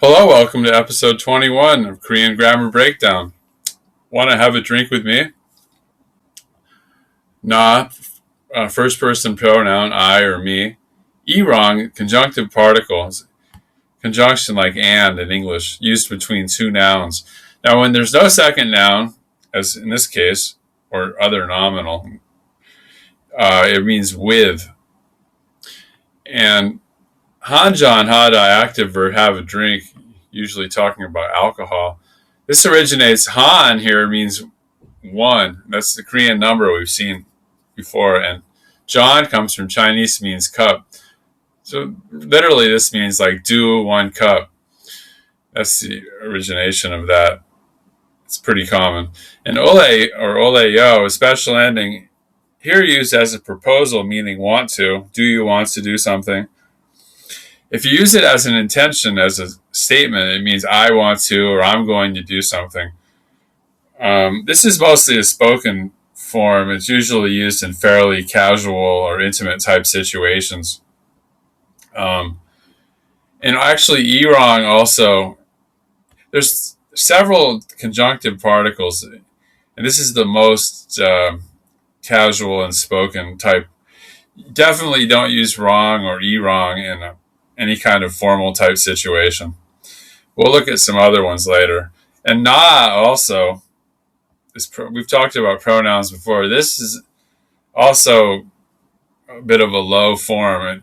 Hello, welcome to episode 21 of Korean Grammar Breakdown. Want to have a drink with me? Na, first person pronoun, I or me. Erong, conjunctive particles, conjunction like and in English, used between two nouns. Now, when there's no second noun, as in this case, or other nominal, it means with. And Hanjan Hada, active verb, have a drink, usually talking about alcohol. This originates, Han here means one. That's the Korean number we've seen before. And John comes from Chinese, means cup. So literally this means like do one cup. That's the origination of that. It's pretty common. And ole or ole yo, a special ending, here used as a proposal meaning want to. Do you want to do something? If you use it as an intention, as a statement, it means I want to or I'm going to do something. This is mostly a spoken form. It's usually used in fairly casual or intimate type situations. And actually, erong also, there's several conjunctive particles, and this is the most casual and spoken type. Definitely don't use wrong or erong in any kind of formal type situation. We'll look at some other ones later. And na also, we've talked about pronouns before. This is also a bit of a low form. And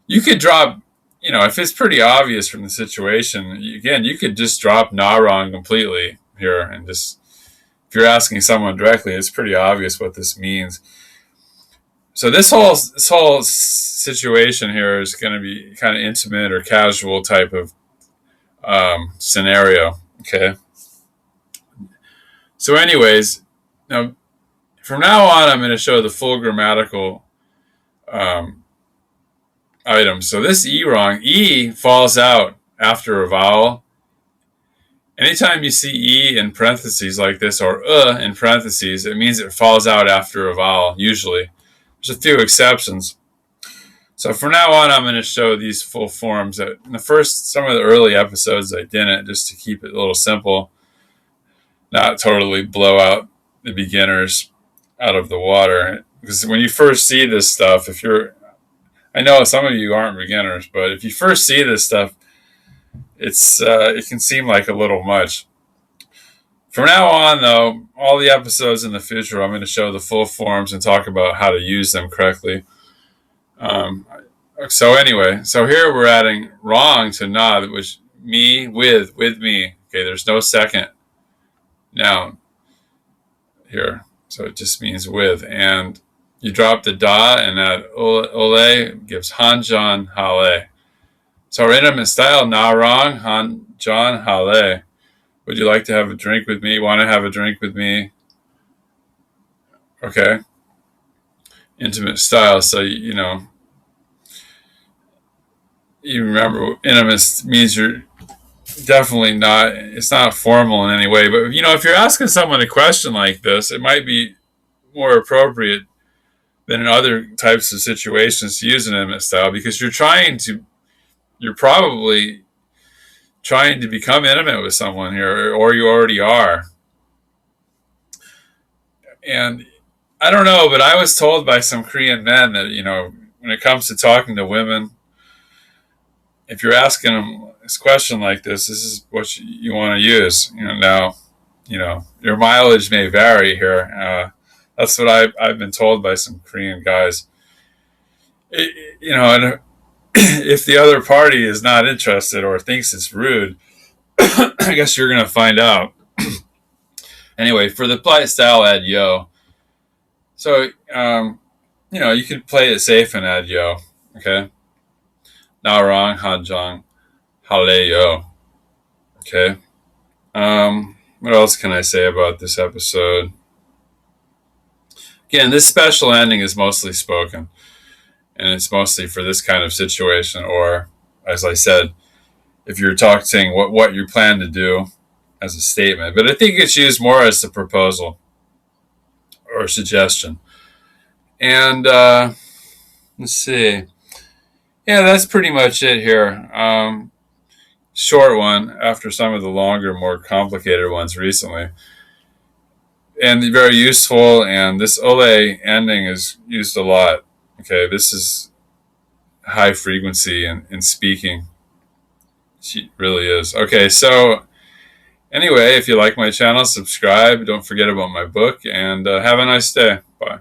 you could drop, if it's pretty obvious from the situation, again, you could just drop na wrong completely here and just, if you're asking someone directly, it's pretty obvious what this means. So this whole situation here is going to be kind of intimate or casual type of scenario. Okay. So, anyways, now from now on, I'm going to show the full grammatical items. So this wrong, E falls out after a vowel. Anytime you see E in parentheses like this or in parentheses, it means it falls out after a vowel, usually. There's a few exceptions. So from now on, I'm going to show these full forms. In some of the early episodes, I didn't, just to keep it a little simple, not totally blow out the beginners out of the water. Because when you first see this stuff, I know some of you aren't beginners, but if you first see this stuff, it can seem like a little much. From now on, though, all the episodes in the future, I'm going to show the full forms and talk about how to use them correctly. So here we're adding wrong to na, which me, with me. Okay, there's no second noun here. So it just means with. And you drop the da and add ole gives hanjan hale. So our intimate style, na wrong, hanjan hale. Would you like to have a drink with me? Want to have a drink with me? Okay. Intimate style. So, you remember intimate means you're definitely not, it's not formal in any way. But, if you're asking someone a question like this, it might be more appropriate than in other types of situations to use an intimate style because you're probably trying to become intimate with someone here, or you already are. And I don't know, but I was told by some Korean men that, when it comes to talking to women, if you're asking them this question like this is what you want to use. Now, your mileage may vary here. That's what I've been told by some Korean guys. And if the other party is not interested or thinks it's rude, I guess you're going to find out. Anyway, for the polite style, add yo. So, you could play it safe and add yo. Okay. Na wrong, hanjang, hale yo. Okay. What else can I say about this episode? Again, this special ending is mostly spoken. And it's mostly for this kind of situation, or, as I said, if you're saying what you plan to do as a statement. But I think it's used more as a proposal or suggestion. And let's see. Yeah, that's pretty much it here. short one after some of the longer, more complicated ones recently. And very useful, and this ole ending is used a lot. Okay, this is high frequency in speaking. She really is. Okay, so anyway, if you like my channel, subscribe. Don't forget about my book, and have a nice day. Bye.